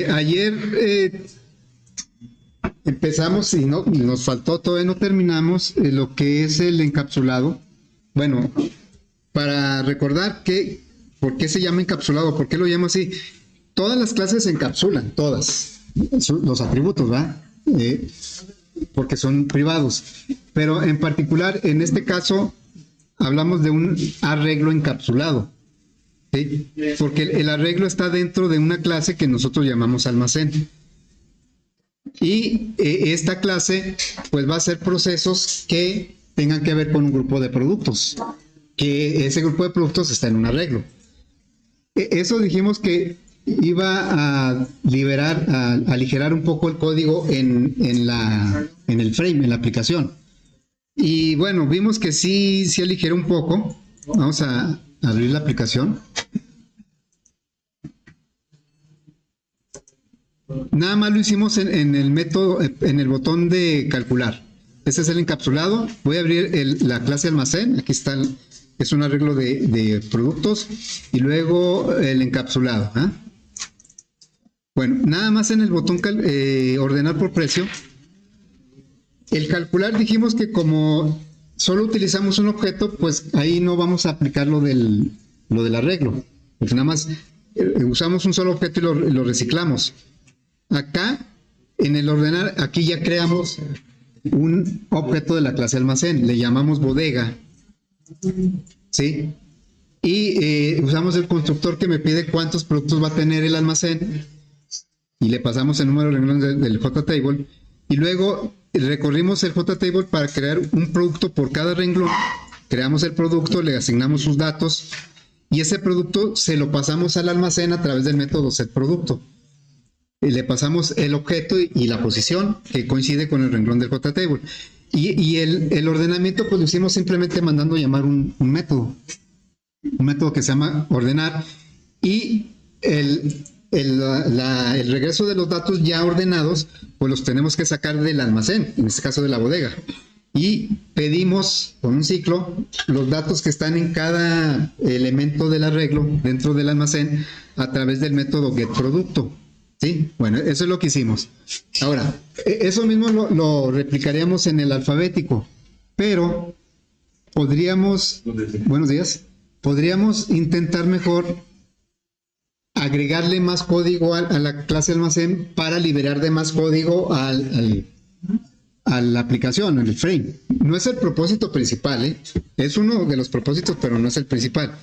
Ayer empezamos y nos faltó, todavía no terminamos lo que es el encapsulado. Bueno, para recordar por qué se llama encapsulado, por qué lo llamo así. Todas las clases se encapsulan, todas, los atributos, ¿va? Porque son privados. Pero en particular, en este caso, hablamos de un arreglo encapsulado. ¿Sí? Porque el arreglo está dentro de una clase que nosotros llamamos almacén. Y esta clase pues va a ser procesos que tengan que ver con un grupo de productos, que ese grupo de productos está en un arreglo. Eso dijimos que iba a liberar, a aligerar un poco el código en el frame, en la aplicación. Y bueno, vimos que sí aligeró un poco. Vamos a abrir la aplicación. Nada más lo hicimos en el método, en el botón de calcular. Ese es el encapsulado. Voy a abrir la clase almacén. Aquí está, es un arreglo de productos. Y luego el encapsulado. ¿Eh? Bueno, nada más en el botón ordenar por precio. El calcular dijimos que como solo utilizamos un objeto, pues ahí no vamos a aplicar lo del arreglo. Porque nada más usamos un solo objeto y lo reciclamos. Acá, en el ordenar, aquí ya creamos un objeto de la clase almacén, le llamamos bodega, ¿sí? Y usamos el constructor que me pide cuántos productos va a tener el almacén y le pasamos el número de renglones del JTable y luego recorrimos el JTable para crear un producto por cada renglón, creamos el producto, le asignamos sus datos y ese producto se lo pasamos al almacén a través del método setProducto. Le pasamos el objeto y la posición que coincide con el renglón del JTable. Y el ordenamiento pues lo hicimos simplemente mandando llamar un método que se llama ordenar y el regreso de los datos ya ordenados pues los tenemos que sacar del almacén, en este caso de la bodega. Y pedimos con un ciclo los datos que están en cada elemento del arreglo dentro del almacén a través del método getProducto. Sí, bueno, eso es lo que hicimos. Ahora, eso mismo lo replicaríamos en el alfabético, pero podríamos, buenos días, podríamos intentar mejor agregarle más código a la clase almacén para liberar de más código a la aplicación, en el frame. No es el propósito principal, es uno de los propósitos, pero no es el principal.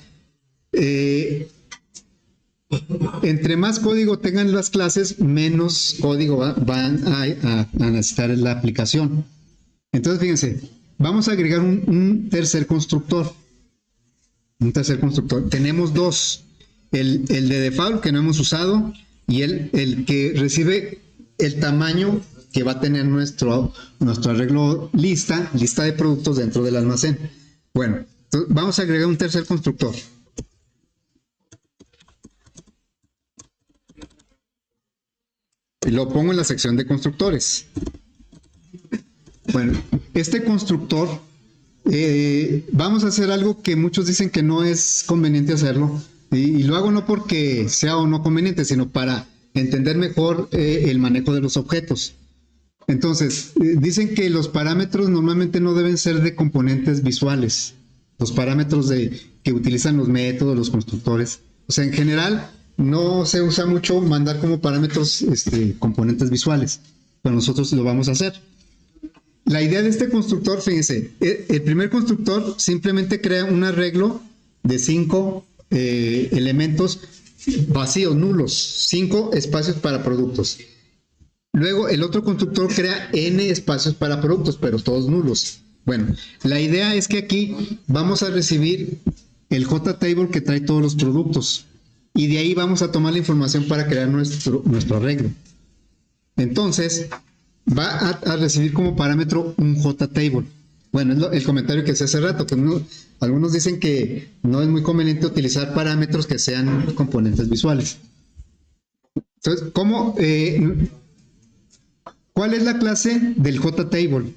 Entre más código tengan las clases, menos código van a necesitar en la aplicación. Entonces, fíjense, vamos a agregar un tercer constructor. Un tercer constructor. Tenemos dos. El de default que no hemos usado y el que recibe el tamaño que va a tener nuestro arreglo lista de productos dentro del almacén. Bueno, entonces vamos a agregar un tercer constructor. Y lo pongo en la sección de constructores. Bueno, este constructor, vamos a hacer algo que muchos dicen que no es conveniente hacerlo. Y lo hago no porque sea o no conveniente, sino para entender mejor el manejo de los objetos. Entonces, dicen que los parámetros normalmente no deben ser de componentes visuales. Los parámetros que utilizan los métodos, los constructores. O sea, en general, no se usa mucho mandar como parámetros componentes visuales, pero nosotros lo vamos a hacer. La idea de este constructor, fíjense, el primer constructor simplemente crea un arreglo de 5 elementos vacíos, nulos, 5 espacios para productos. Luego el otro constructor crea n espacios para productos, pero todos nulos. Bueno, la idea es que aquí vamos a recibir el JTable que trae todos los productos. Y de ahí vamos a tomar la información para crear nuestro arreglo. Entonces, va a recibir como parámetro un JTable. Bueno, es el comentario que hice hace rato, que algunos dicen que no es muy conveniente utilizar parámetros que sean componentes visuales. Entonces, ¿cuál es la clase del JTable?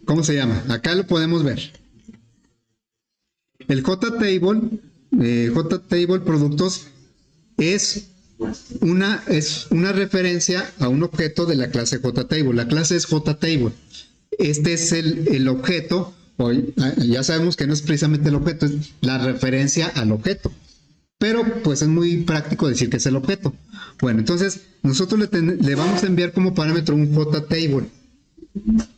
¿Cómo se llama? Acá lo podemos ver. El JTable productos es es una referencia a un objeto de la clase JTable. La clase es JTable. Este es el objeto, o ya sabemos que no es precisamente el objeto, es la referencia al objeto. Pero pues es muy práctico decir que es el objeto. Bueno, entonces nosotros le vamos a enviar como parámetro un JTable.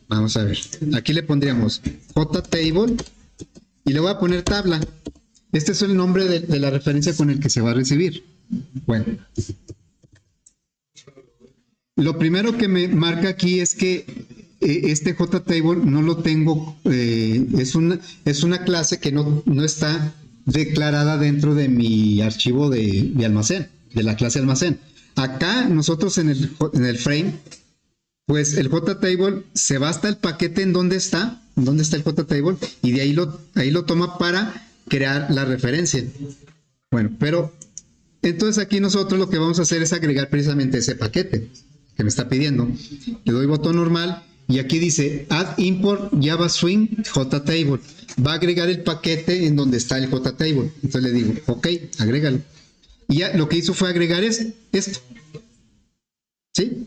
Vamos a ver. Aquí le pondríamos JTable y le voy a poner tabla. Este es el nombre de la referencia con el que se va a recibir. Bueno. Lo primero que me marca aquí es que este JTable no lo tengo, es una clase que no está declarada dentro de mi archivo de almacén, de la clase almacén. Acá nosotros en el frame, pues el JTable se va hasta el paquete en donde está el JTable, y de ahí lo toma para crear la referencia. Bueno, pero entonces aquí nosotros lo que vamos a hacer es agregar precisamente ese paquete que me está pidiendo. Le doy botón normal y aquí dice add import java swing JTable. Va a agregar el paquete en donde está el JTable. Entonces le digo, ok, agrégalo. Y ya lo que hizo fue agregar esto. ¿Sí?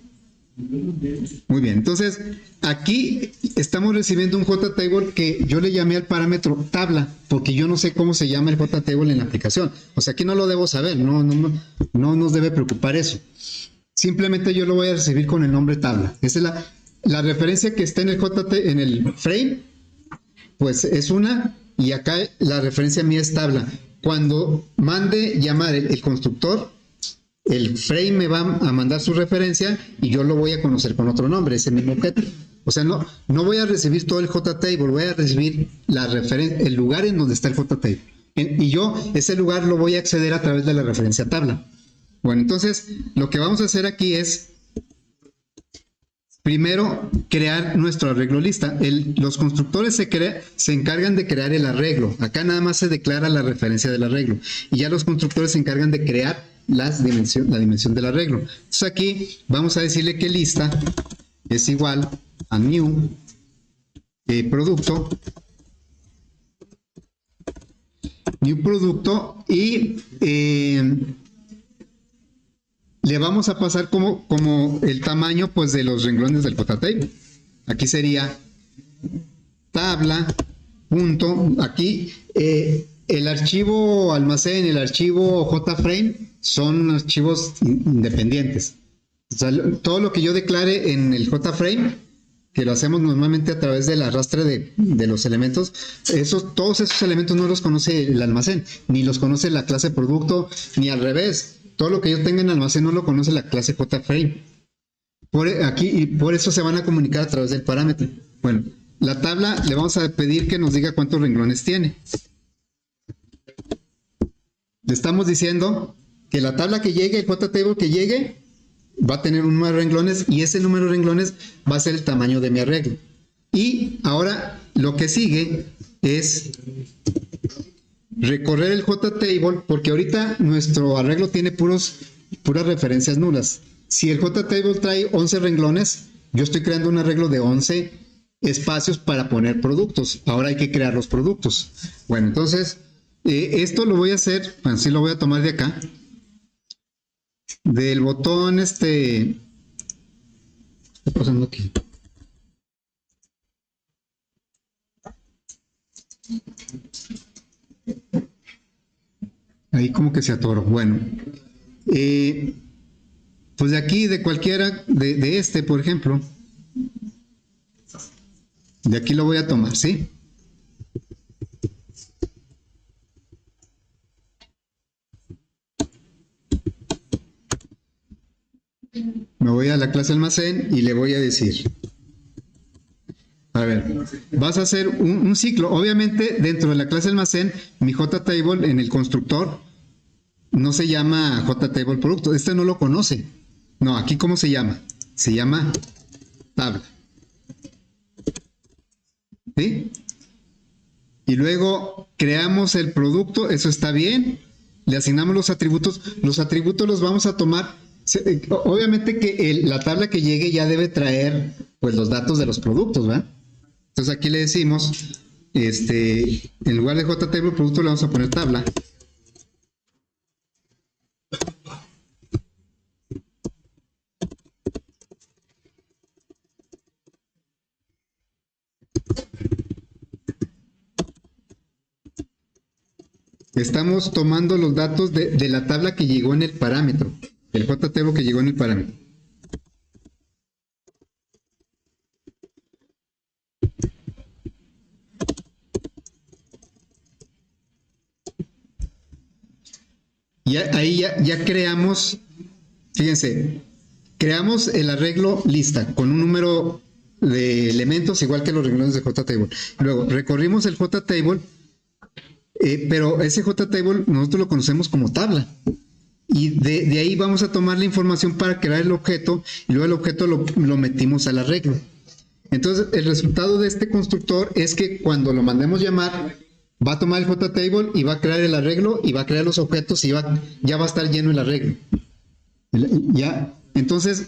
Muy bien, entonces aquí estamos recibiendo un JTable que yo le llamé al parámetro tabla, porque yo no sé cómo se llama el JTable en la aplicación. O sea, aquí no lo debo saber, no nos debe preocupar eso. Simplemente yo lo voy a recibir con el nombre tabla. Esa es la referencia que está en en el frame, pues es una, y acá la referencia mía es tabla. Cuando mande llamar el constructor, el frame me va a mandar su referencia y yo lo voy a conocer con otro nombre, ese mismo objeto. O sea, no voy a recibir todo el JTable, voy a recibir el lugar en donde está el JTable. Y yo ese lugar lo voy a acceder a través de la referencia tabla. Bueno, entonces lo que vamos a hacer aquí es primero crear nuestro arreglo lista. Los constructores se encargan de crear el arreglo. Acá nada más se declara la referencia del arreglo. Y ya los constructores se encargan de crear la dimensión del arreglo. Entonces aquí vamos a decirle que lista es igual a new producto y le vamos a pasar como el tamaño pues de los renglones del JTable. Aquí sería tabla punto, aquí el archivo almacén, el archivo JFrame son archivos independientes. O sea, todo lo que yo declare en el JFrame, que lo hacemos normalmente a través del arrastre de los elementos, todos esos elementos no los conoce el almacén, ni los conoce la clase producto, ni al revés. Todo lo que yo tenga en almacén no lo conoce la clase JFrame. Y por eso se van a comunicar a través del parámetro. Bueno, la tabla le vamos a pedir que nos diga cuántos renglones tiene. Le estamos diciendo que la tabla que llegue, el JTable que llegue, va a tener un número de renglones y ese número de renglones va a ser el tamaño de mi arreglo. Y ahora lo que sigue es recorrer el JTable, porque ahorita nuestro arreglo tiene puras referencias nulas. Si el JTable trae 11 renglones, yo estoy creando un arreglo de 11 espacios para poner productos. Ahora hay que crear los productos. Bueno, entonces esto lo voy a hacer, así lo voy a tomar de acá, del botón ¿qué está pasando aquí? Ahí como que se atoró. Bueno, pues de aquí, de cualquiera, de este, por ejemplo, de aquí lo voy a tomar, ¿sí? Me voy a la clase almacén y le voy a decir, a ver, vas a hacer un ciclo. Obviamente dentro de la clase almacén, mi JTable en el constructor no se llama JTable producto. Este no lo conoce. No, aquí ¿cómo se llama? Se llama tabla. ¿Sí? Y luego creamos el producto, eso está bien. Le asignamos los atributos. Los atributos los vamos a tomar. Obviamente que la tabla que llegue ya debe traer pues los datos de los productos, ¿verdad? Entonces aquí le decimos, en lugar de JTable producto le vamos a poner tabla. Estamos tomando los datos de la tabla que llegó en el parámetro, el JTable que llegó en el parámetro. Y ahí ya creamos, fíjense, creamos el arreglo lista con un número de elementos igual que los renglones de JTable. Luego recorrimos el JTable, pero ese JTable nosotros lo conocemos como tabla. Y de ahí vamos a tomar la información para crear el objeto y luego el objeto lo metimos al arreglo. Entonces el resultado de este constructor es que cuando lo mandemos llamar, va a tomar el JTable y va a crear el arreglo y va a crear los objetos y ya va a estar lleno el arreglo. Ya, entonces,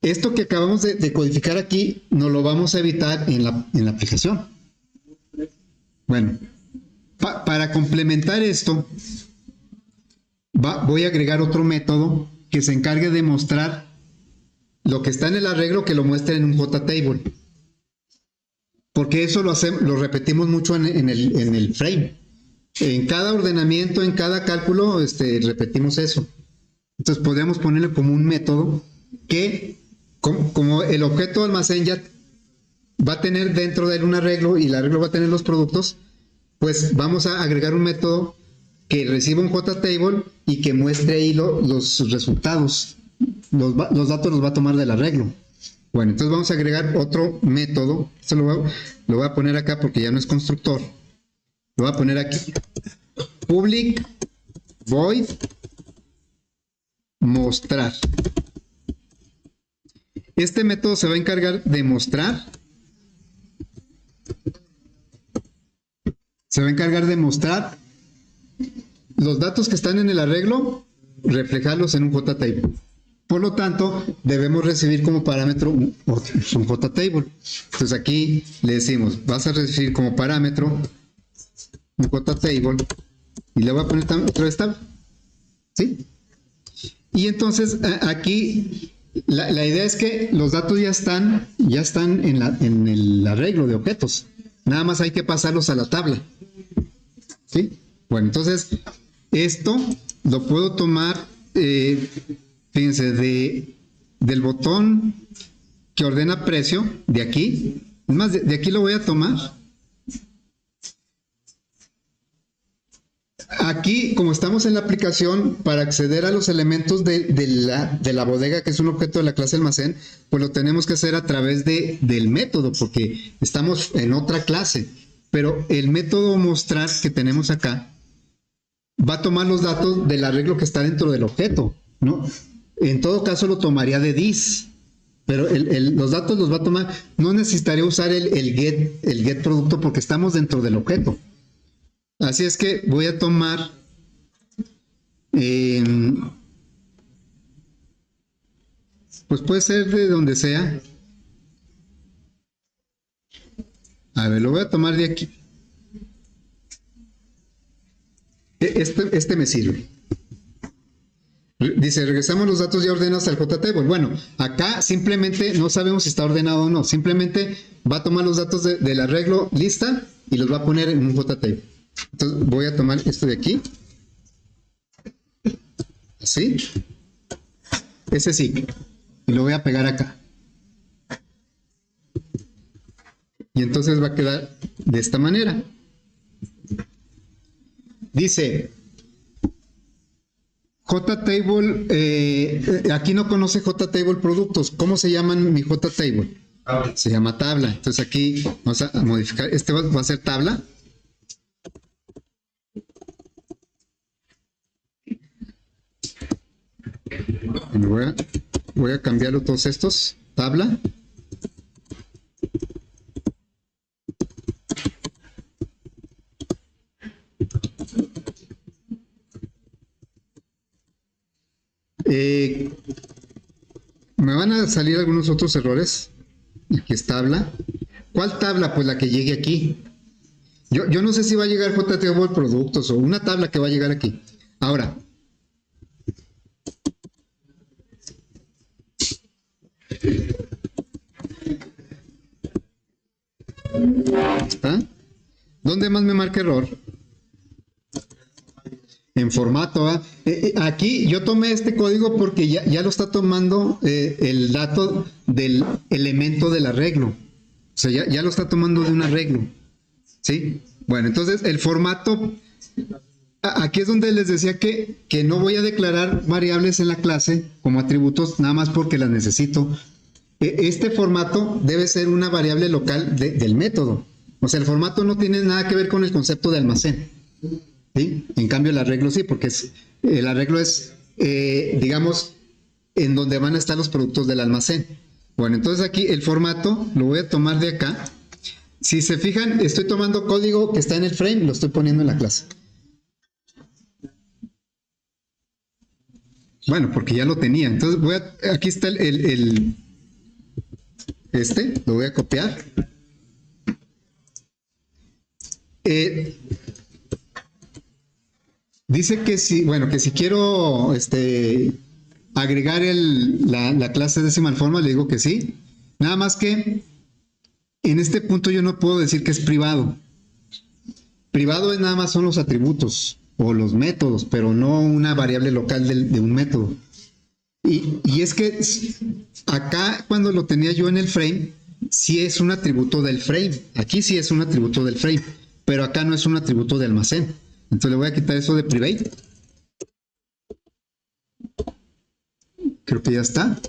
esto que acabamos de codificar aquí, nos lo vamos a evitar en la aplicación. Bueno, para complementar esto, voy a agregar otro método que se encargue de mostrar lo que está en el arreglo, que lo muestre en un JTable. Porque eso lo repetimos mucho en el frame. En cada ordenamiento, en cada cálculo, repetimos eso. Entonces podríamos ponerle como un método que, como el objeto almacén ya va a tener dentro de él un arreglo y el arreglo va a tener los productos, pues vamos a agregar un método que reciba un JTable y que muestre ahí los resultados. Los datos los va a tomar del arreglo. Bueno, entonces vamos a agregar otro método. Esto lo voy a poner acá porque ya no es constructor. Lo voy a poner aquí. Public void mostrar. Este método se va a encargar de mostrar. Se va a encargar de mostrar los datos que están en el arreglo, reflejarlos en un JTable. Por lo tanto, debemos recibir como parámetro un JTable. Entonces aquí le decimos, vas a recibir como parámetro un JTable y le voy a poner otra vez tabla. ¿Sí? Y entonces aquí la idea es que los datos ya están en el arreglo de objetos. Nada más hay que pasarlos a la tabla. ¿Sí? Bueno, entonces esto lo puedo tomar, fíjense, del botón que ordena precio, de aquí. Es más, de aquí lo voy a tomar. Aquí, como estamos en la aplicación, para acceder a los elementos de la bodega, que es un objeto de la clase almacén, pues lo tenemos que hacer a través del método, porque estamos en otra clase. Pero el método mostrar que tenemos acá va a tomar los datos del arreglo que está dentro del objeto, ¿no? En todo caso lo tomaría de this, pero los datos los va a tomar. No necesitaría usar el get producto porque estamos dentro del objeto. Así es que voy a tomar pues puede ser de donde sea. A ver, lo voy a tomar de aquí. Este me sirve. Dice, regresamos los datos ya ordenados al JTable. Bueno, acá simplemente no sabemos si está ordenado o no. Simplemente va a tomar los datos del arreglo lista y los va a poner en un JTable. Entonces voy a tomar esto de aquí. Así. Ese sí. Y lo voy a pegar acá. Y entonces va a quedar de esta manera. Dice JTable, aquí no conoce JTable productos. ¿Cómo se llaman mi JTable? Se llama tabla. Entonces aquí vamos a modificar. Este va a ser tabla. Voy a cambiarlo todos estos. Tabla. Me van a salir algunos otros errores. Aquí es tabla. ¿Cuál tabla? Pues la que llegue aquí. Yo no sé si va a llegar JTable productos o una tabla que va a llegar aquí. Ahora. ¿Está? ¿Dónde más me marca error? en formato. Aquí yo tomé este código porque ya lo está tomando el dato del elemento del arreglo. O sea, ya lo está tomando de un arreglo. ¿Sí? Bueno, entonces el formato, aquí es donde les decía que no voy a declarar variables en la clase como atributos nada más porque las necesito. Este formato debe ser una variable local del método. O sea, el formato no tiene nada que ver con el concepto de almacén. ¿Sí? En cambio, el arreglo sí, porque el arreglo es, digamos, en donde van a estar los productos del almacén. Bueno, entonces aquí el formato lo voy a tomar de acá. Si se fijan, estoy tomando código que está en el frame, lo estoy poniendo en la clase. Bueno, porque ya lo tenía. Entonces aquí está lo voy a copiar. Dice que si, bueno, que si quiero agregar la clase decimal forma, le digo que sí. Nada más que en este punto yo no puedo decir que es privado. Privado es nada más son los atributos o los métodos, pero no una variable local de un método. Y es que acá cuando lo tenía yo en el frame, sí es un atributo del frame. Aquí sí es un atributo del frame, pero acá no es un atributo de almacén. Entonces le voy a quitar eso de private. Creo que ya está.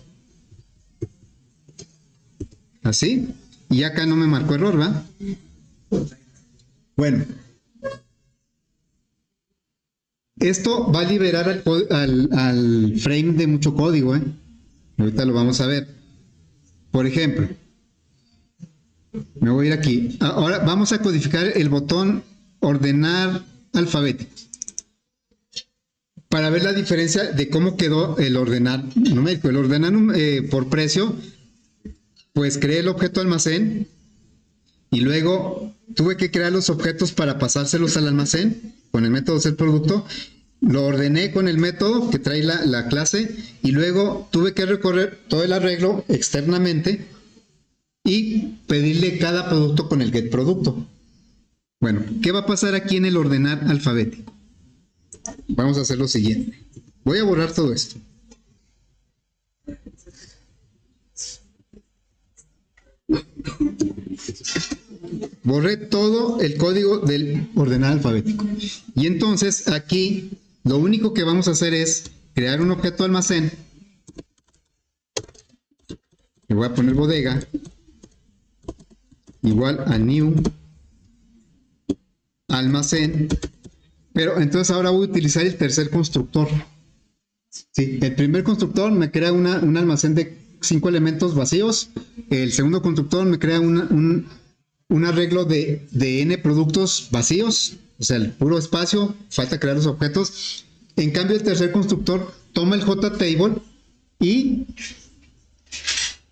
Así. Y acá no me marcó error, ¿verdad? Bueno. Esto va a liberar al frame de mucho código, ¿eh? Ahorita lo vamos a ver. Por ejemplo, me voy a ir aquí. Ahora vamos a codificar el botón ordenar alfabético para ver la diferencia de cómo quedó el ordenar numérico. El ordenar por precio, pues creé el objeto almacén y luego tuve que crear los objetos para pasárselos al almacén con el método setProducto. Lo ordené con el método que trae la clase y luego tuve que recorrer todo el arreglo externamente y pedirle cada producto con el getProducto. Bueno, ¿qué va a pasar aquí en el ordenar alfabético? Vamos a hacer lo siguiente. Voy a borrar todo esto. Borré todo el código del ordenar alfabético. Y entonces aquí lo único que vamos a hacer es crear un objeto almacén. Le voy a poner bodega igual a new almacén. Pero entonces ahora voy a utilizar el tercer constructor. Sí, el primer constructor me crea un almacén de 5 elementos vacíos. El segundo constructor me crea un arreglo de n productos vacíos, o sea, el puro espacio, falta crear los objetos. En cambio, el tercer constructor toma el JTable y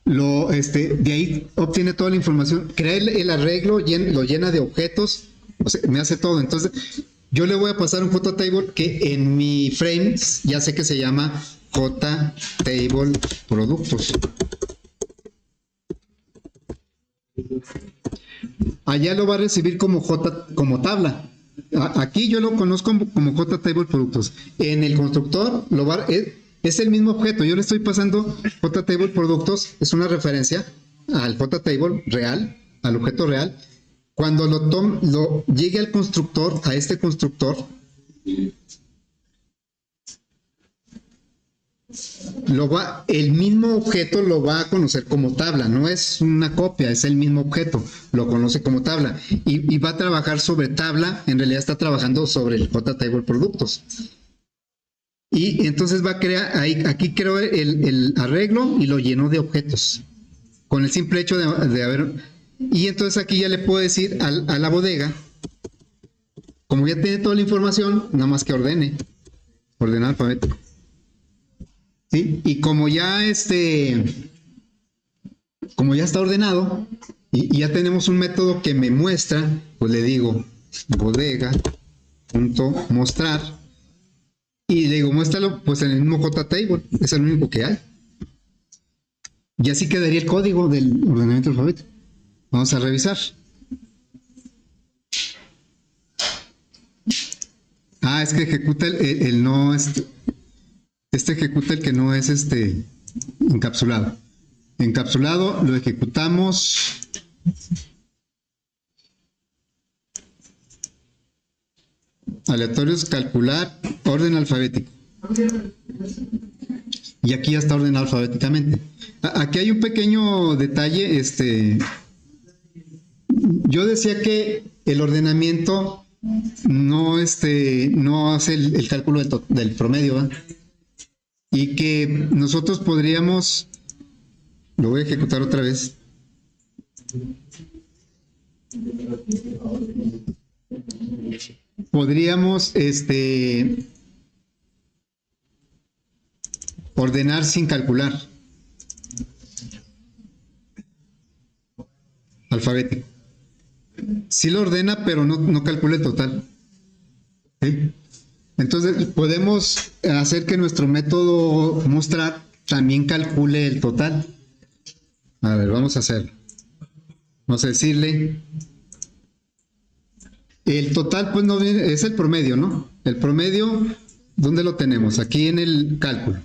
de ahí obtiene toda la información, crea el arreglo, lo llena de objetos, o sea, me hace todo. Entonces, yo le voy a pasar un JTable que en mi frame ya sé que se llama JTable productos. Allá lo va a recibir como tabla. Aquí yo lo conozco como JTable productos. En el constructor es el mismo objeto. Yo le estoy pasando JTable productos, es una referencia al JTable real, al objeto real. Cuando lo llegue al constructor, a este constructor, el mismo objeto lo va a conocer como tabla, no es una copia, es el mismo objeto, lo conoce como tabla y va a trabajar sobre tabla, en realidad está trabajando sobre el JTable productos. Y entonces va a crear, aquí creó el arreglo y lo llenó de objetos, con el simple hecho de haber... Y entonces aquí ya le puedo decir a la bodega, como ya tiene toda la información, nada más que ordenar alfabético. ¿Sí? Y como ya está ordenado y ya tenemos un método que me muestra, pues le digo bodega.mostrar y le digo muéstralo pues en el mismo JTable, es el único que hay. Y así quedaría el código del ordenamiento alfabético. Vamos a revisar. Es que ejecuta el no, este ejecuta el que no es encapsulado. Encapsulado lo ejecutamos. Aleatorios, calcular, orden alfabético. Y aquí ya está ordenado alfabéticamente. Aquí hay un pequeño detalle. Yo decía que el ordenamiento no hace el cálculo del promedio, ¿verdad? Y que nosotros podríamos, lo voy a ejecutar otra vez. Podríamos ordenar sin calcular. Alfabético. Sí lo ordena, pero no calcula el total. ¿Sí? Entonces podemos hacer que nuestro método mostrar también calcule el total. A ver, vamos a hacerlo. Vamos a decirle, el total pues no viene, es el promedio, ¿no? El promedio, ¿dónde lo tenemos? Aquí en el cálculo.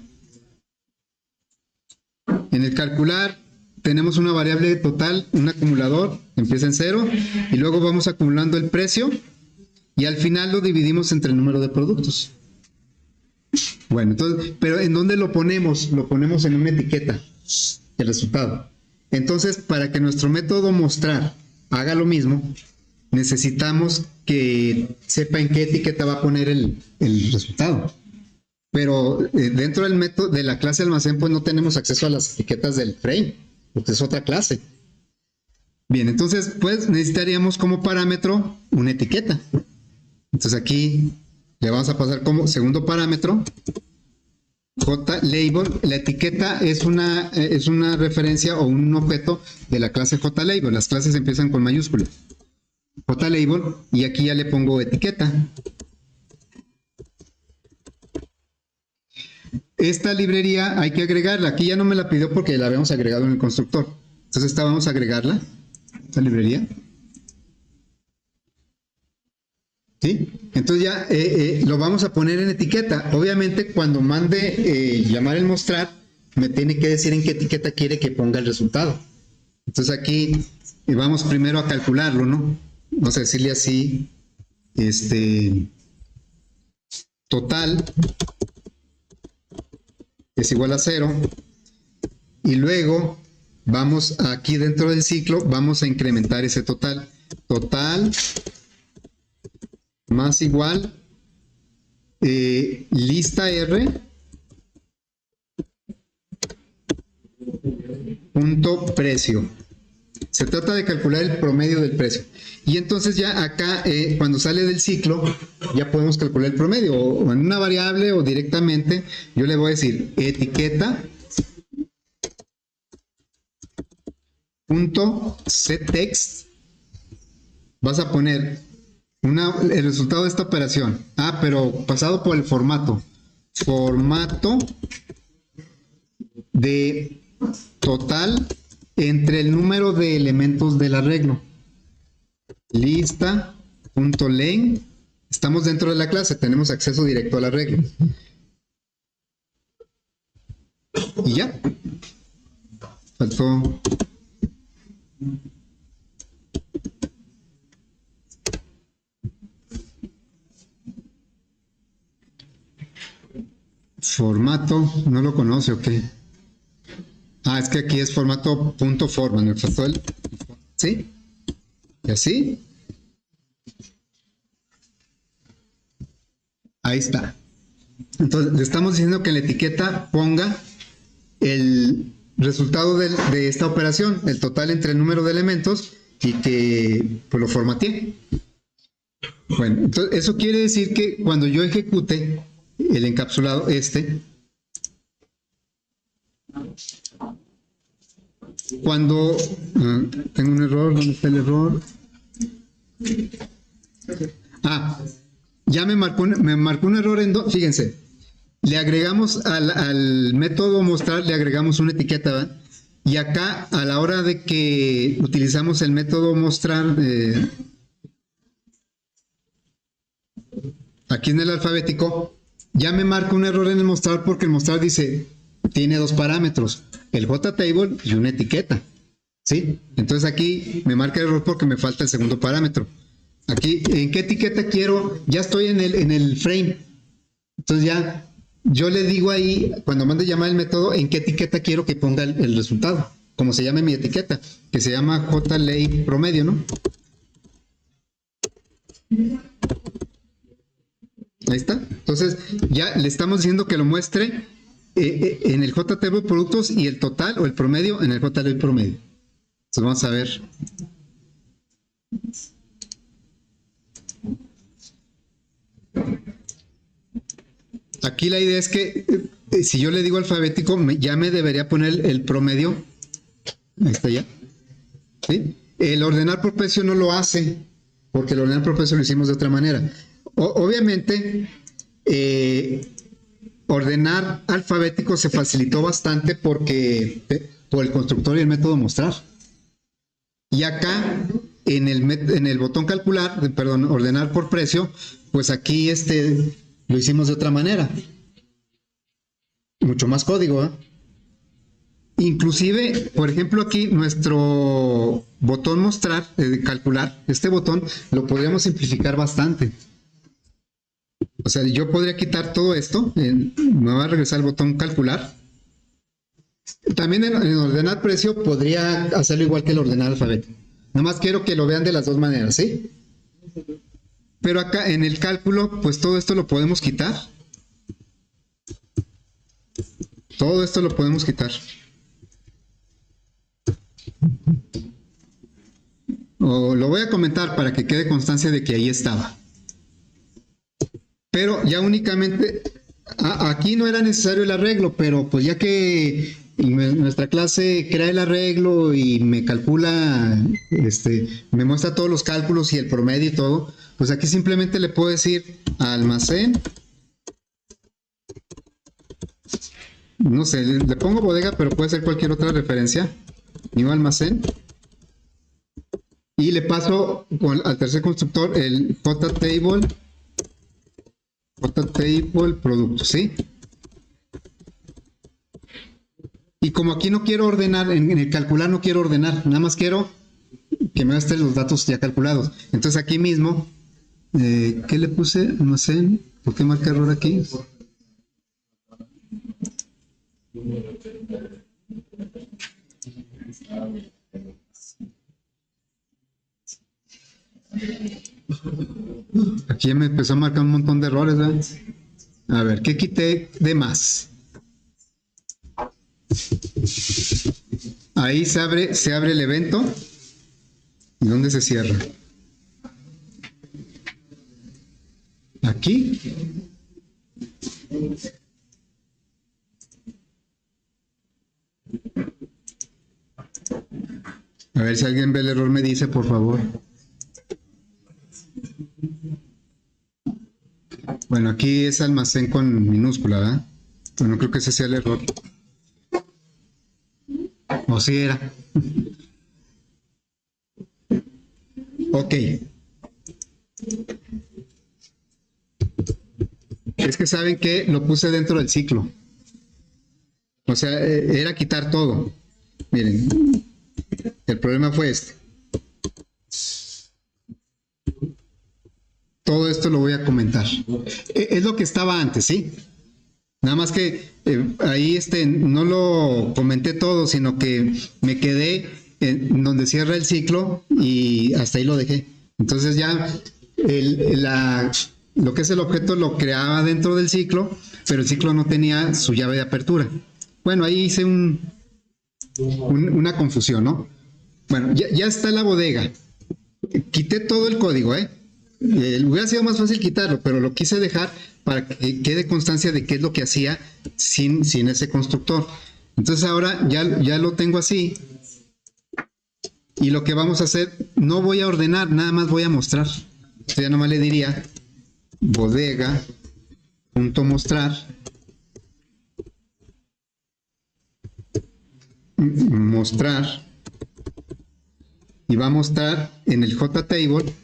En el calcular tenemos una variable total, un acumulador, empieza en 0, y luego vamos acumulando el precio, y al final lo dividimos entre el número de productos. Bueno, entonces, pero ¿en dónde lo ponemos? Lo ponemos en una etiqueta, el resultado. Entonces, para que nuestro método mostrar haga lo mismo, necesitamos que sepa en qué etiqueta va a poner el resultado. Pero dentro del método de la clase almacén, pues no tenemos acceso a las etiquetas del frame, porque es otra clase. Bien, entonces, pues necesitaríamos como parámetro una etiqueta. Entonces aquí le vamos a pasar como segundo parámetro JLabel. La etiqueta es una referencia o un objeto de la clase JLabel. Las clases empiezan con mayúsculas. JLabel, y aquí ya le pongo etiqueta. Esta librería hay que agregarla. Aquí ya no me la pidió porque la habíamos agregado en el constructor. Entonces esta vamos a agregarla, esta librería. ¿Sí? Entonces ya lo vamos a poner en etiqueta. Obviamente cuando mande llamar el mostrar, me tiene que decir en qué etiqueta quiere que ponga el resultado. Entonces aquí vamos primero a calcularlo, ¿no? Vamos a decirle así, total es igual a 0, y luego vamos aquí dentro del ciclo, vamos a incrementar ese total. Total más igual lista R punto precio. Se trata de calcular el promedio del precio. Y entonces ya acá, cuando sale del ciclo, ya podemos calcular el promedio, o en una variable o directamente. Yo le voy a decir etiqueta punto setText. Vas a poner el resultado de esta operación. Pero pasado por el formato. Formato de total entre el número de elementos del arreglo. Lista.len. Estamos dentro de la clase, tenemos acceso directo al arreglo. Y ya. Faltó. Formato, no lo conoce o qué. Es que aquí es formato punto forma, me faltó el. ¿Sí? Y así. Ahí está. Entonces le estamos diciendo que en la etiqueta ponga el resultado de esta operación, el total entre el número de elementos, y que pues lo formatee. Bueno, entonces eso quiere decir que cuando yo ejecute el encapsulado cuando tengo un error, ¿dónde está el error? Ya me marcó un error fíjense, le agregamos al método mostrar, le agregamos una etiqueta, ¿verdad? Y acá a la hora de que utilizamos el método mostrar, aquí en el alfabético, ya me marca un error en el mostrar porque el mostrar dice, tiene dos parámetros, el JTable y una etiqueta. ¿Sí? Entonces aquí me marca el error porque me falta el segundo parámetro. Aquí, ¿en qué etiqueta quiero? Ya estoy en el frame. Entonces ya, yo le digo ahí, cuando mande llamar el método, en qué etiqueta quiero que ponga el resultado. Como se llame mi etiqueta, que se llama JLay promedio, ¿no? Ahí está. Entonces, ya le estamos diciendo que lo muestre en el JTable productos y el total o el promedio en el JLay promedio. Entonces vamos a ver. Aquí la idea es que si yo le digo alfabético, ya me debería poner el promedio. Ahí está ya. ¿Sí? El ordenar por precio no lo hace, porque el ordenar por precio lo hicimos de otra manera. Obviamente, ordenar alfabético se facilitó bastante porque por el constructor y el método mostrar. Y acá, en el botón calcular, perdón, ordenar por precio, pues aquí lo hicimos de otra manera. Mucho más código, ¿eh? Inclusive, por ejemplo, aquí nuestro botón mostrar, calcular, este botón lo podríamos simplificar bastante. O sea, yo podría quitar todo esto, me va a regresar el botón calcular. También en ordenar precio podría hacerlo igual que el ordenar alfabeto. Nada más quiero que lo vean de las dos maneras, ¿sí? Pero acá en el cálculo, pues todo esto lo podemos quitar. Todo esto lo podemos quitar. O lo voy a comentar para que quede constancia de que ahí estaba. Pero ya únicamente, aquí no era necesario el arreglo, pero pues ya que nuestra clase crea el arreglo y me calcula, me muestra todos los cálculos y el promedio y todo, pues aquí simplemente le puedo decir almacén, no sé, le pongo bodega, pero puede ser cualquier otra referencia, new almacén, y le paso al tercer constructor el JTable producto, ¿sí? Y como aquí no quiero ordenar, en el calcular no quiero ordenar, nada más quiero que me muestre los datos ya calculados. Entonces aquí mismo, ¿qué le puse? Almacén, ¿por qué marca error aquí? Aquí ya me empezó a marcar un montón de errores, ¿verdad? A ver, ¿qué quité de más? Ahí se abre el evento. ¿Y dónde se cierra? Aquí. A ver si alguien ve el error, me dice, por favor. Bueno, aquí es almacén con minúscula, ¿verdad? Bueno, creo que ese sea el error. O sí era. Ok. Es que saben que lo puse dentro del ciclo. O sea, era quitar todo. Miren, el problema fue este. Todo esto lo voy a comentar. Es lo que estaba antes, ¿sí? Nada más que ahí no lo comenté todo, sino que me quedé en donde cierra el ciclo y hasta ahí lo dejé. Entonces ya lo que es el objeto lo creaba dentro del ciclo, pero el ciclo no tenía su llave de apertura. Bueno, ahí hice una confusión, ¿no? Bueno, ya está la bodega. Quité todo el código, ¿eh? Hubiera sido más fácil quitarlo, pero lo quise dejar para que quede constancia de qué es lo que hacía sin ese constructor. Entonces ahora ya lo tengo así. Y lo que vamos a hacer, no voy a ordenar, nada más voy a mostrar. Entonces ya nomás le diría bodega.mostrar mostrar y va a mostrar en el JTable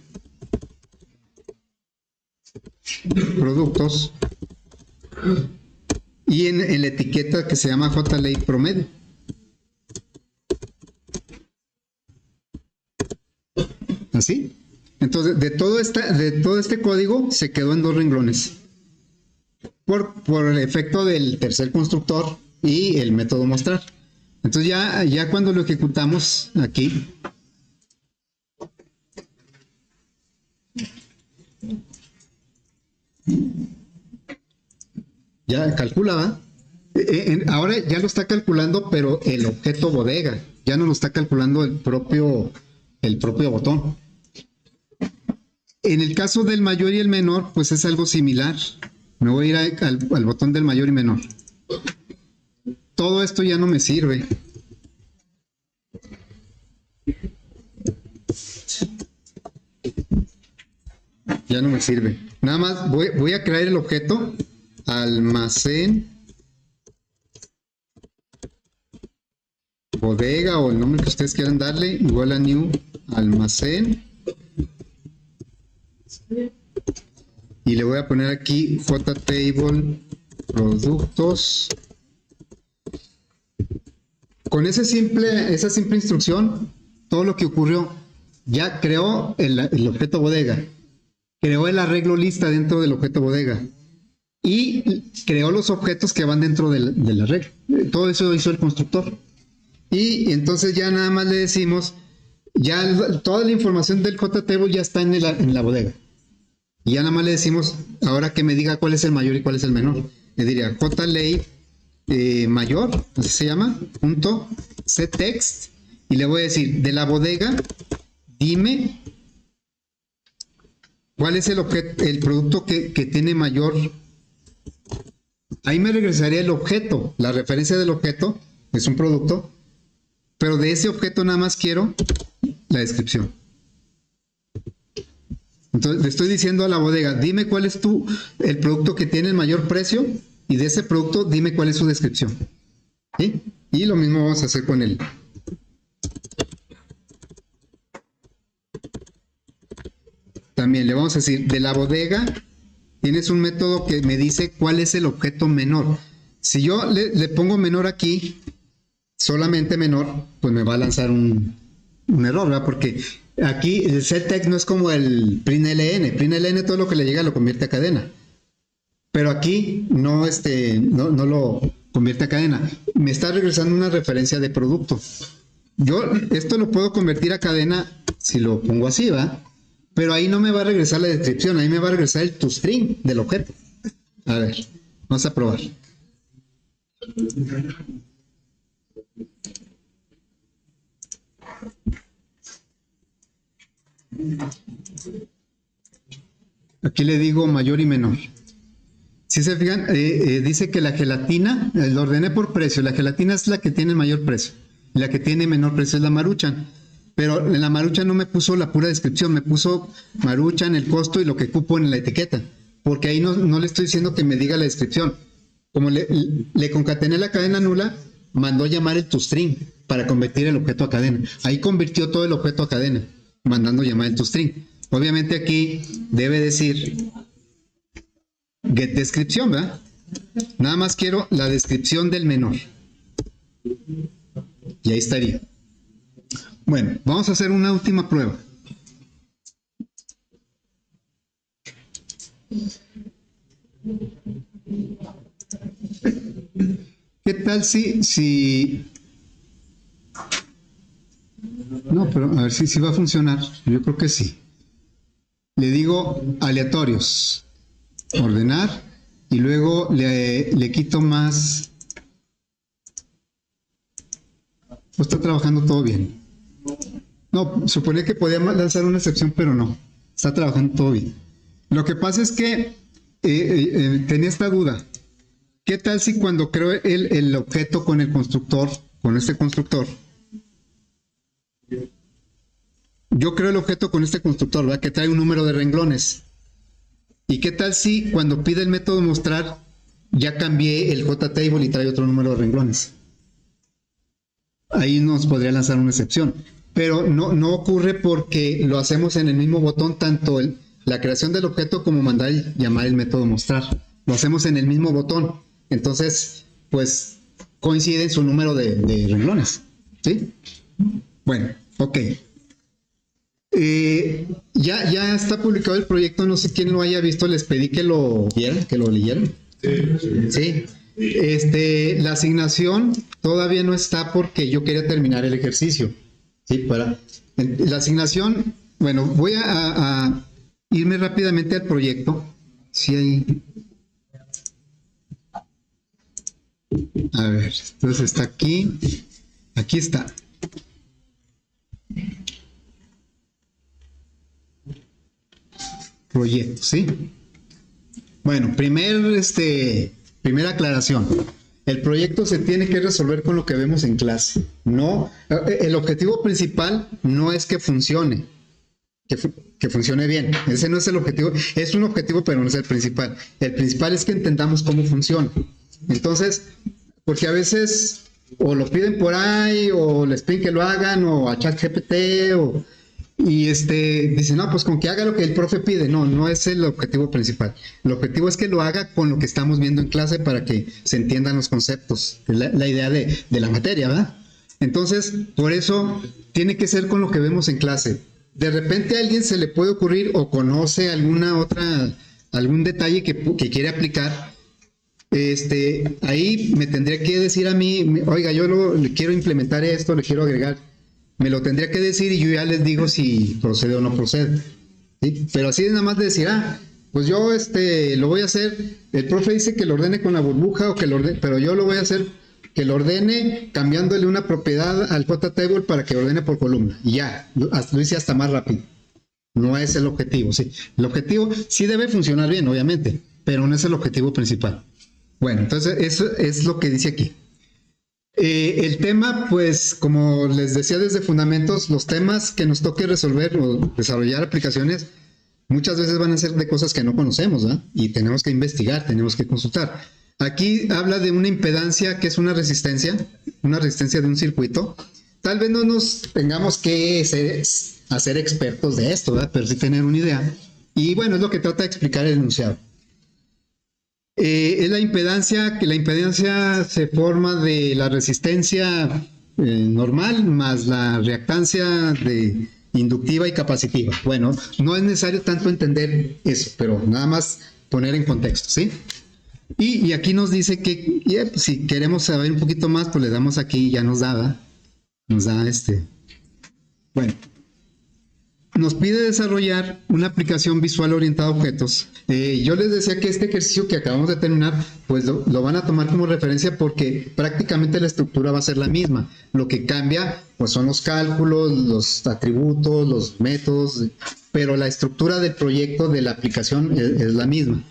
productos y en la etiqueta que se llama JLey promedio. Así. Entonces, de todo este código se quedó en 2 renglones. Por el efecto del tercer constructor y el método mostrar. Entonces ya cuando lo ejecutamos aquí, ya calculaba. Ahora ya lo está calculando, pero el objeto bodega, ya no lo está calculando el propio botón. En el caso del mayor y el menor, pues es algo similar. Me voy a ir al botón del mayor y menor. Todo esto ya no me sirve. Ya no me sirve. Nada más voy a crear el objeto almacén bodega o el nombre que ustedes quieran darle, igual a new almacén. Y le voy a poner aquí JTable productos. Con esa simple instrucción, todo lo que ocurrió, ya creó el objeto bodega, creó el arreglo lista dentro del objeto bodega y creó los objetos que van dentro del arreglo. Todo eso hizo el constructor. Y entonces ya nada más le decimos, ya toda la información del JTable ya está en la bodega. Y ya nada más le decimos, ahora que me diga cuál es el mayor y cuál es el menor. Le diría JLey mayor, así se llama, punto ctext, y le voy a decir, de la bodega, dime cuál es el producto que tiene mayor. Ahí me regresaría el objeto, la referencia del objeto, es un producto, pero de ese objeto nada más quiero la descripción. Entonces le estoy diciendo a la bodega, dime cuál es el producto que tiene el mayor precio y de ese producto dime cuál es su descripción. ¿Sí? Y lo mismo vamos a hacer con él. También le vamos a decir, de la bodega tienes un método que me dice cuál es el objeto menor. Si yo le pongo menor aquí, solamente menor, pues me va a lanzar un error, ¿verdad? Porque aquí el settext no es como el println. Println todo lo que le llega lo convierte a cadena. Pero aquí no lo convierte a cadena. Me está regresando una referencia de producto. Yo esto lo puedo convertir a cadena si lo pongo así, ¿va? Pero ahí no me va a regresar la descripción, ahí me va a regresar el toString del objeto. A ver, vamos a probar. Aquí le digo mayor y menor. Si se fijan, dice que la gelatina, lo ordené por precio, la gelatina es la que tiene mayor precio, y la que tiene menor precio es la Maruchan, pero en la Maruchan no me puso la pura descripción, me puso Maruchan, el costo y lo que cupo en la etiqueta, porque ahí no le estoy diciendo que me diga la descripción. Como le concatené la cadena nula, mandó llamar el toString para convertir el objeto a cadena. Ahí convirtió todo el objeto a cadena, mandando llamar el toString. Obviamente aquí debe decir get descripción, ¿verdad? Nada más quiero la descripción del menor. Y ahí estaría. Bueno, vamos a hacer una última prueba. ¿Qué tal si... No, pero a ver si va a funcionar. Yo creo que sí. Le digo aleatorios. Ordenar. Y luego le quito más. Pues está trabajando todo bien. No, suponía que podía lanzar una excepción, pero no. Está trabajando todo bien. Lo que pasa es que tenía esta duda. ¿Qué tal si cuando creo el objeto con el constructor, con este constructor, yo creo el objeto con este constructor, ¿verdad? Que trae un número de renglones. ¿Y qué tal si cuando pide el método mostrar, ya cambié el JTable y trae otro número de renglones? Ahí nos podría lanzar una excepción. Pero no ocurre porque lo hacemos en el mismo botón, tanto la creación del objeto como mandar y llamar el método mostrar. Lo hacemos en el mismo botón. Entonces, pues coincide en su número de renglones. ¿Sí? Bueno, ok. Ya está publicado el proyecto, no sé quién lo haya visto, les pedí que lo vieran, que lo leyeran. Sí. La asignación todavía no está porque yo quería terminar el ejercicio. Sí, la asignación, bueno, voy a irme rápidamente al proyecto. Sí, hay. A ver, entonces está aquí. Aquí está. Proyecto, ¿sí? Bueno, primera aclaración. El proyecto se tiene que resolver con lo que vemos en clase. No, el objetivo principal no es que funcione, que funcione bien. Ese no es el objetivo. Es un objetivo, pero no es el principal. El principal es que entendamos cómo funciona. Entonces, porque a veces o lo piden por ahí, o les piden que lo hagan, o a ChatGPT, y dicen, no, pues con que haga lo que el profe pide. No, no es el objetivo principal. El objetivo es que lo haga con lo que estamos viendo en clase para que se entiendan los conceptos, la idea de la materia, ¿verdad? Entonces, por eso tiene que ser con lo que vemos en clase. De repente a alguien se le puede ocurrir o conoce algún detalle que quiere aplicar. Ahí me tendría que decir a mí, oiga, yo le quiero implementar esto, le quiero agregar. Me lo tendría que decir y yo ya les digo si procede o no procede. ¿Sí? Pero así es nada más de decir, pues yo lo voy a hacer, el profe dice que lo ordene con la burbuja, pero yo lo voy a hacer que lo ordene cambiándole una propiedad al JTable para que ordene por columna. Y ya, lo hice hasta más rápido. No es el objetivo, ¿sí? El objetivo sí debe funcionar bien, obviamente, pero no es el objetivo principal. Bueno, entonces eso es lo que dice aquí. El tema, pues, como les decía desde Fundamentos, los temas que nos toque resolver o desarrollar aplicaciones, muchas veces van a ser de cosas que no conocemos, ¿verdad? Y tenemos que investigar, tenemos que consultar. Aquí habla de una impedancia que es una resistencia de un circuito. Tal vez no nos tengamos que hacer expertos de esto, ¿verdad? Pero sí tener una idea. Y bueno, es lo que trata de explicar el enunciado. Es la impedancia, que la impedancia se forma de la resistencia normal más la reactancia inductiva y capacitiva. Bueno, no es necesario tanto entender eso, pero nada más poner en contexto, ¿sí? Y aquí nos dice que pues, si queremos saber un poquito más, pues le damos aquí, ya nos da Bueno. Nos pide desarrollar una aplicación visual orientada a objetos. Yo les decía que este ejercicio que acabamos de terminar, pues lo van a tomar como referencia porque prácticamente la estructura va a ser la misma. Lo que cambia, pues son los cálculos, los atributos, los métodos, pero la estructura del proyecto de la aplicación es la misma.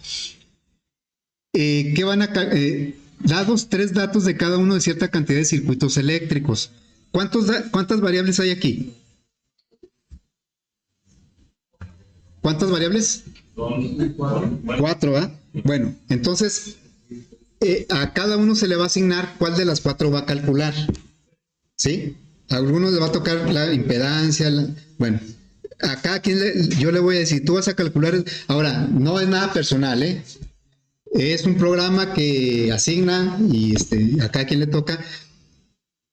Dados 3 datos de cada uno de cierta cantidad de circuitos eléctricos. ¿Cuántas variables hay aquí? ¿Cuántas variables? 4, ¿ah? Bueno, entonces a cada uno se le va a asignar cuál de las 4 va a calcular. ¿Sí? A algunos le va a tocar la impedancia. Bueno, a cada quien yo le voy a decir, tú vas a calcular. Ahora, no es nada personal, ¿eh? Es un programa que asigna y a cada quien le toca.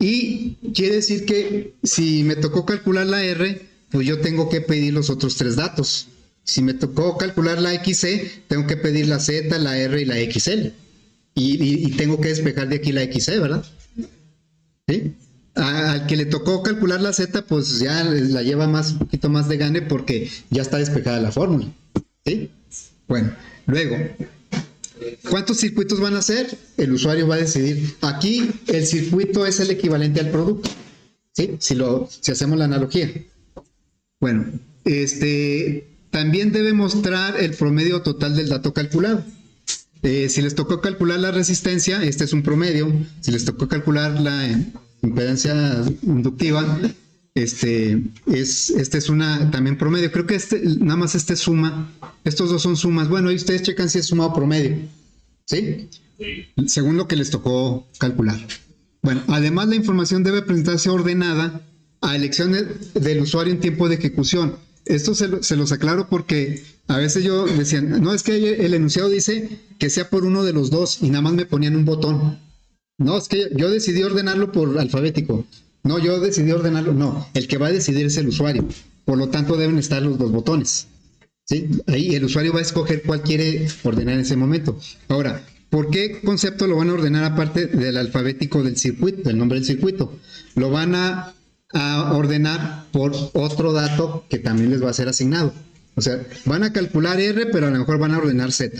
Y quiere decir que si me tocó calcular la R, pues yo tengo que pedir los otros 3 datos. Si me tocó calcular la XC, tengo que pedir la Z, la R y la XL. Y tengo que despejar de aquí la XC, ¿verdad? ¿Sí? Al que le tocó calcular la Z, pues ya la lleva un poquito más de gane porque ya está despejada la fórmula. ¿Sí? Bueno, luego, ¿cuántos circuitos van a ser? El usuario va a decidir. Aquí el circuito es el equivalente al producto. ¿Sí? Si hacemos la analogía. Bueno, también debe mostrar el promedio total del dato calculado. Si les tocó calcular la resistencia, este es un promedio. Si les tocó calcular la impedancia inductiva, este es una también promedio. Creo que nada más suma. Estos dos son sumas. Bueno, ahí ustedes checan si es suma o promedio. ¿Sí? Según lo que les tocó calcular. Bueno, además la información debe presentarse ordenada a elección del usuario en tiempo de ejecución. Esto se los aclaro porque A veces yo decía, no, es que el enunciado dice que sea por uno de los dos y nada más me ponían un botón. No, es que yo decidí ordenarlo por alfabético. No, yo decidí ordenarlo. No, el que va a decidir es el usuario. Por lo tanto, deben estar los dos botones. ¿Sí? Ahí el usuario va a escoger cuál quiere ordenar en ese momento. Ahora, ¿por qué concepto lo van a ordenar aparte del alfabético del circuito, del nombre del circuito? Lo van a ordenar por otro dato que también les va a ser asignado. O sea, van a calcular R, pero a lo mejor van a ordenar Z.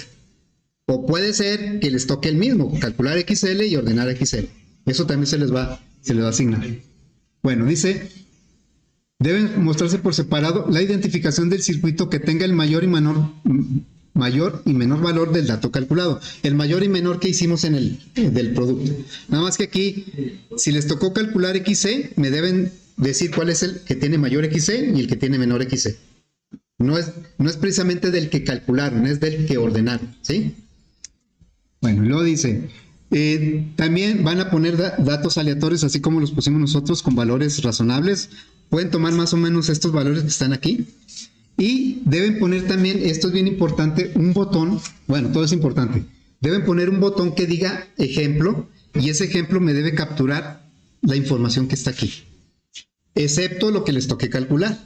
O puede ser que les toque el mismo, calcular XL y ordenar XL. Eso también se les va a asignar. Bueno, dice, deben mostrarse por separado la identificación del circuito que tenga el mayor y menor valor del dato calculado. El mayor y menor que hicimos en el del producto. Nada más que aquí, si les tocó calcular XC, me deben decir cuál es el que tiene mayor XC y el que tiene menor XC. No es precisamente del que calcularon, es del que ordenaron, ¿sí? Bueno, y luego dice, también van a poner datos aleatorios, así como los pusimos nosotros, con valores razonables. Pueden tomar más o menos estos valores que están aquí. Y deben poner también, esto es bien importante, un botón, bueno, todo es importante. Deben poner un botón que diga ejemplo, y ese ejemplo me debe capturar la información que está aquí. Excepto lo que les toque calcular.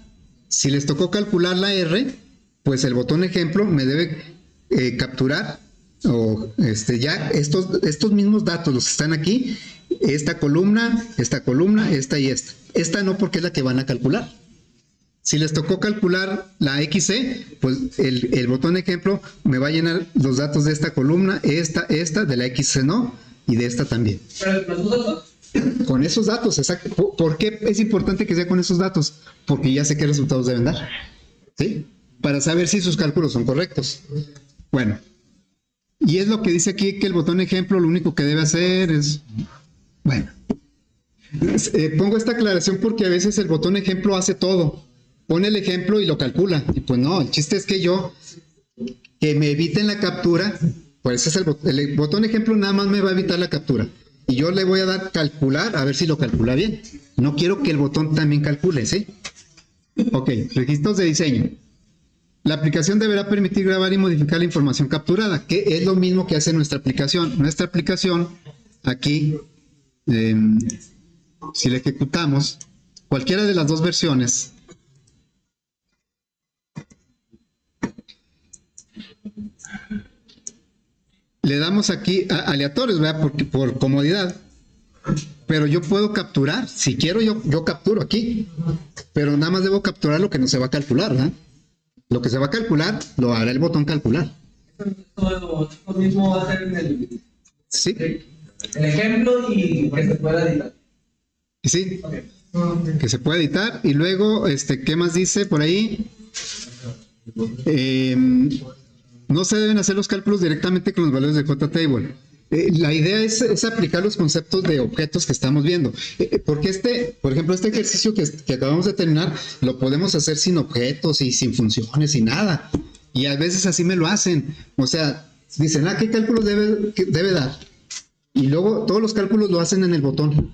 Si les tocó calcular la R, pues el botón ejemplo me debe capturar ya estos mismos datos, los que están aquí, esta columna, esta y esta. Esta no, porque es la que van a calcular. Si les tocó calcular la XC, pues el botón ejemplo me va a llenar los datos de esta columna, esta, de la XC no, y de esta también. ¿Pero con esos datos? Con esos datos, exacto. ¿Por qué es importante que sea con esos datos? Porque ya sé qué resultados deben dar, ¿sí? Para saber si sus cálculos son correctos. Bueno, y es lo que dice aquí, que el botón ejemplo lo único que debe hacer es... Bueno, pongo esta aclaración porque a veces el botón ejemplo hace todo. Pone el ejemplo y lo calcula. Y pues no, el chiste es que me eviten la captura. Pues ese es el botón ejemplo, nada más me va a evitar la captura. Y yo le voy a dar calcular, a ver si lo calcula bien. No quiero que el botón también calcule, ¿sí? Ok, registros de diseño. La aplicación deberá permitir grabar y modificar la información capturada, que es lo mismo que hace nuestra aplicación. Nuestra aplicación, aquí, si la ejecutamos, cualquiera de las dos versiones, le damos aquí a aleatorios, ¿verdad? Porque por comodidad. Pero yo puedo capturar. Si quiero, yo capturo aquí. Pero nada más debo capturar lo que no se va a calcular, ¿verdad? Lo que se va a calcular, lo hará el botón calcular. Esto mismo va a ser en el... Sí. El ejemplo y que se pueda editar. Sí. Okay. Que se pueda editar. Y luego, ¿qué más dice por ahí? No se deben hacer los cálculos directamente con los valores de JTable. La idea es aplicar los conceptos de objetos que estamos viendo. Porque por ejemplo, este ejercicio que acabamos de terminar, lo podemos hacer sin objetos y sin funciones y nada. Y a veces así me lo hacen. O sea, dicen, ¿qué cálculos debe dar? Y luego todos los cálculos lo hacen en el botón.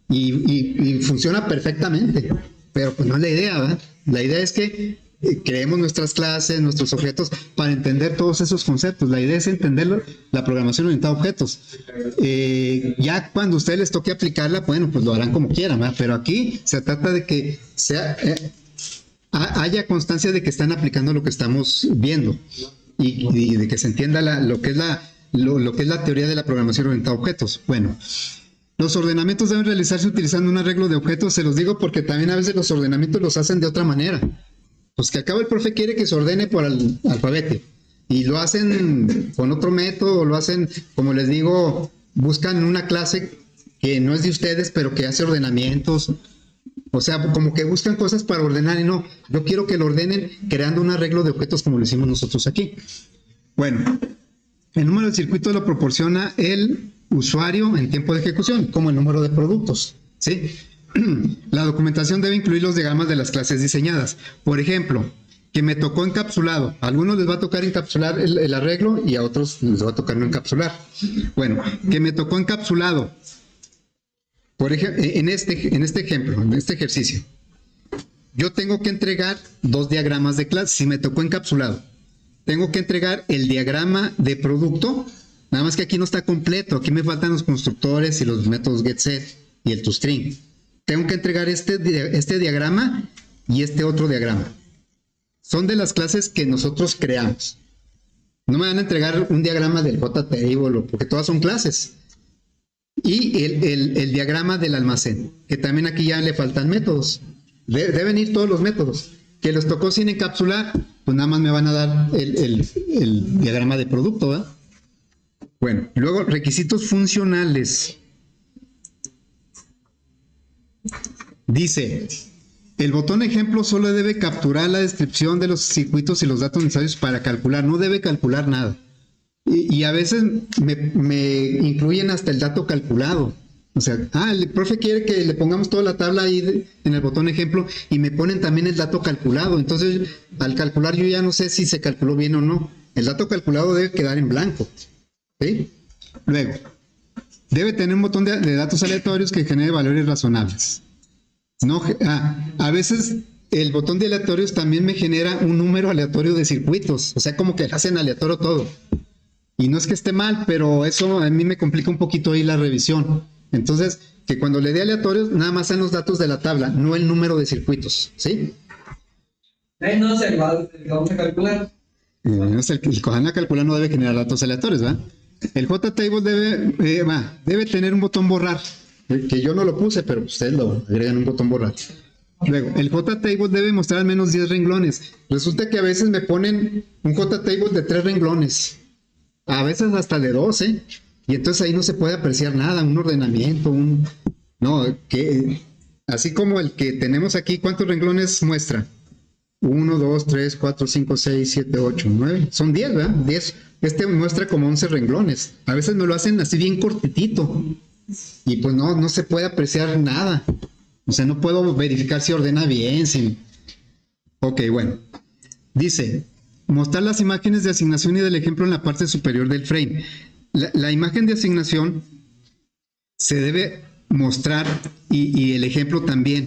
Y funciona perfectamente. Pero pues no es la idea, ¿verdad? La idea es que creemos nuestras clases, nuestros objetos, para entender todos esos conceptos. La idea es entender la programación orientada a objetos. Ya cuando a ustedes les toque aplicarla, bueno, pues lo harán como quieran, ¿verdad? Pero aquí se trata de que haya constancia de que están aplicando lo que estamos viendo y de que se entienda lo que es la teoría de la programación orientada a objetos. Bueno, los ordenamientos deben realizarse utilizando un arreglo de objetos. Se los digo porque también a veces los ordenamientos los hacen de otra manera. Pues que acaba el profe quiere que se ordene por alfabeto y lo hacen con otro método, o lo hacen, como les digo, buscan una clase que no es de ustedes, pero que hace ordenamientos. O sea, como que buscan cosas para ordenar y no, yo quiero que lo ordenen creando un arreglo de objetos como lo hicimos nosotros aquí. Bueno, el número de circuitos lo proporciona el usuario en tiempo de ejecución, como el número de productos, ¿sí? La documentación debe incluir los diagramas de las clases diseñadas. Por ejemplo, que me tocó encapsulado. A algunos les va a tocar encapsular el arreglo y a otros les va a tocar no encapsular. Bueno, que me tocó encapsulado. Por ejemplo, en este ejemplo, en este ejercicio. yo tengo que entregar 2 diagramas de clase. Si me tocó encapsulado, tengo que entregar el diagrama de producto. Nada más que aquí no está completo. Aquí me faltan los constructores y los métodos getSet y el toString. Tengo que entregar este diagrama y este otro diagrama. Son de las clases que nosotros creamos. No me van a entregar un diagrama del JTable porque todas son clases. Y el diagrama del almacén, que también aquí ya le faltan métodos. Deben ir todos los métodos. Que los tocó sin encapsular, pues nada más me van a dar el diagrama de producto, ¿verdad? Bueno, luego requisitos funcionales. Dice, el botón ejemplo solo debe capturar la descripción de los circuitos y los datos necesarios para calcular, no debe calcular nada. Y a veces me incluyen hasta el dato calculado. O sea, el profe quiere que le pongamos toda la tabla ahí en el botón ejemplo y me ponen también el dato calculado. Entonces, al calcular yo ya no sé si se calculó bien o no. El dato calculado debe quedar en blanco. ¿Sí? Luego, debe tener un botón de datos aleatorios que genere valores razonables. No, a veces el botón de aleatorios también me genera un número aleatorio de circuitos. O sea, como que hacen aleatorio todo. Y no es que esté mal, pero eso a mí me complica un poquito ahí la revisión. Entonces, que cuando le dé aleatorios, nada más sean los datos de la tabla, no el número de circuitos. ¿Sí? No sé, vamos a calcular. El que van a calcular no debe generar datos aleatorios, ¿verdad? El JTable debe tener un botón borrar, que yo no lo puse, pero ustedes lo agregan un botón borrar. Luego, el JTable debe mostrar al menos 10 renglones. Resulta que a veces me ponen un JTable de 3 renglones, a veces hasta de 12, y entonces ahí no se puede apreciar nada, un ordenamiento, así como el que tenemos aquí, ¿cuántos renglones muestra? 1, 2, 3, 4, 5, 6, 7, 8, 9. Son 10, ¿verdad? 10. Este muestra como 11 renglones. A veces me lo hacen así bien cortitito. Y pues no se puede apreciar nada. O sea, no puedo verificar si ordena bien. Ok, bueno. Dice, mostrar las imágenes de asignación y del ejemplo en la parte superior del frame. La imagen de asignación se debe mostrar y el ejemplo también.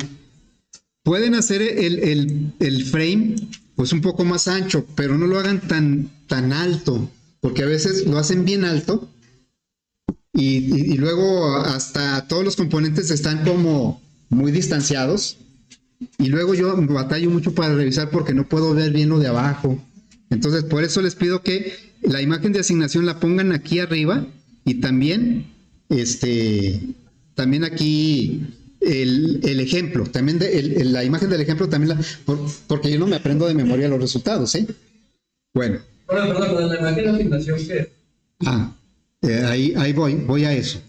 Pueden hacer el frame pues un poco más ancho, pero no lo hagan tan alto, porque a veces lo hacen bien alto y luego hasta todos los componentes están como muy distanciados y luego yo batallo mucho para revisar porque no puedo ver bien lo de abajo. Entonces por eso les pido que la imagen de asignación la pongan aquí arriba y también también aquí el ejemplo, también la imagen del ejemplo también porque yo no me aprendo de memoria los resultados, ¿sí? Bueno. Perdón, la imagen de asignación que... Ahí voy a eso.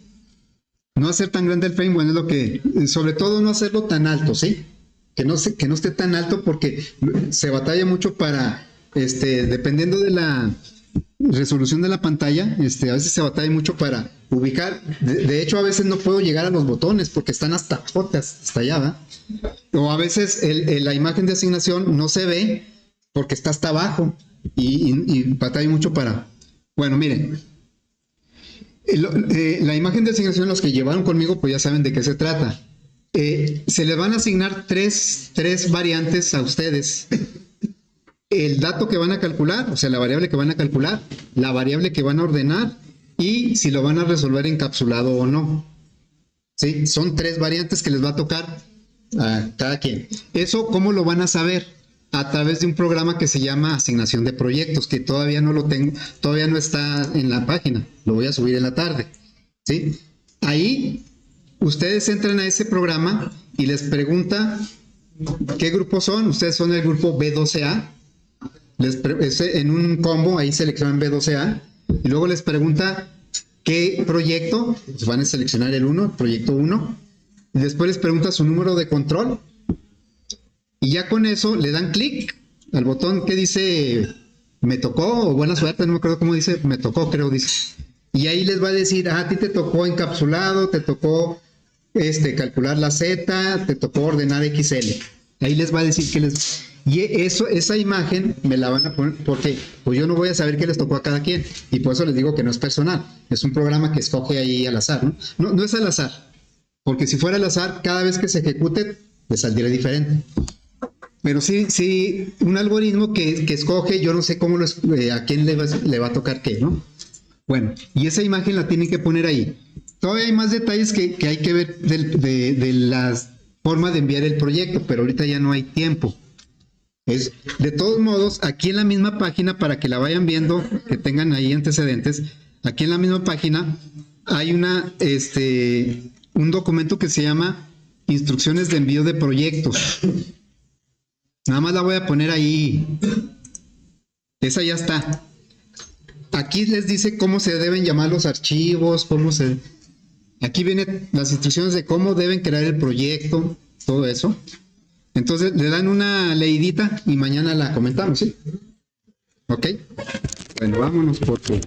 No hacer tan grande el frame, bueno, es lo que, sobre todo no hacerlo tan alto, ¿sí? Que no esté tan alto porque se batalla mucho para, dependiendo de la resolución de la pantalla, a veces se batalla mucho para ubicar. De hecho, a veces no puedo llegar a los botones porque están hasta allá, ¿verdad? O a veces la imagen de asignación no se ve porque está hasta abajo y batalla mucho para... Bueno, miren, la imagen de asignación, los que llevaron conmigo, pues ya saben de qué se trata. Se les van a asignar tres variantes a ustedes. El dato que van a calcular, o sea, la variable que van a calcular, la variable que van a ordenar y si lo van a resolver encapsulado o no. ¿Sí? Son 3 variantes que les va a tocar a cada quien. Eso, ¿cómo lo van a saber? A través de un programa que se llama asignación de proyectos, que todavía no lo tengo, todavía no está en la página, lo voy a subir en la tarde. ¿Sí? Ahí ustedes entran a ese programa y les pregunta qué grupo son. Ustedes son el grupo B12A. En un combo ahí seleccionan B12A y luego les pregunta qué proyecto, pues van a seleccionar el 1, proyecto 1, y después les pregunta su número de control y ya con eso le dan clic al botón que dice me tocó o buena suerte, no me acuerdo cómo dice, me tocó creo dice, y ahí les va a decir, a ti te tocó encapsulado, te tocó calcular la Z, te tocó ordenar XL, ahí les va a decir que les... Y esa imagen me la van a poner porque pues yo no voy a saber qué les tocó a cada quien y por eso les digo que no es personal, es un programa que escoge ahí al azar, ¿no? No es al azar, porque si fuera al azar, cada vez que se ejecute, le saldría diferente. Pero sí, un algoritmo que escoge, yo no sé cómo a quién le va a tocar qué, ¿no? Bueno, y esa imagen la tienen que poner ahí. Todavía hay más detalles que hay que ver de las formas de enviar el proyecto, pero ahorita ya no hay tiempo. De todos modos, aquí en la misma página, para que la vayan viendo, que tengan ahí antecedentes, aquí en la misma página hay un documento que se llama Instrucciones de envío de proyectos. Nada más la voy a poner ahí. Esa ya está. Aquí les dice cómo se deben llamar los archivos, Aquí vienen las instrucciones de cómo deben crear el proyecto, todo eso. Entonces le dan una leidita y mañana la comentamos, ¿sí? ¿Ok? Bueno, vámonos porque...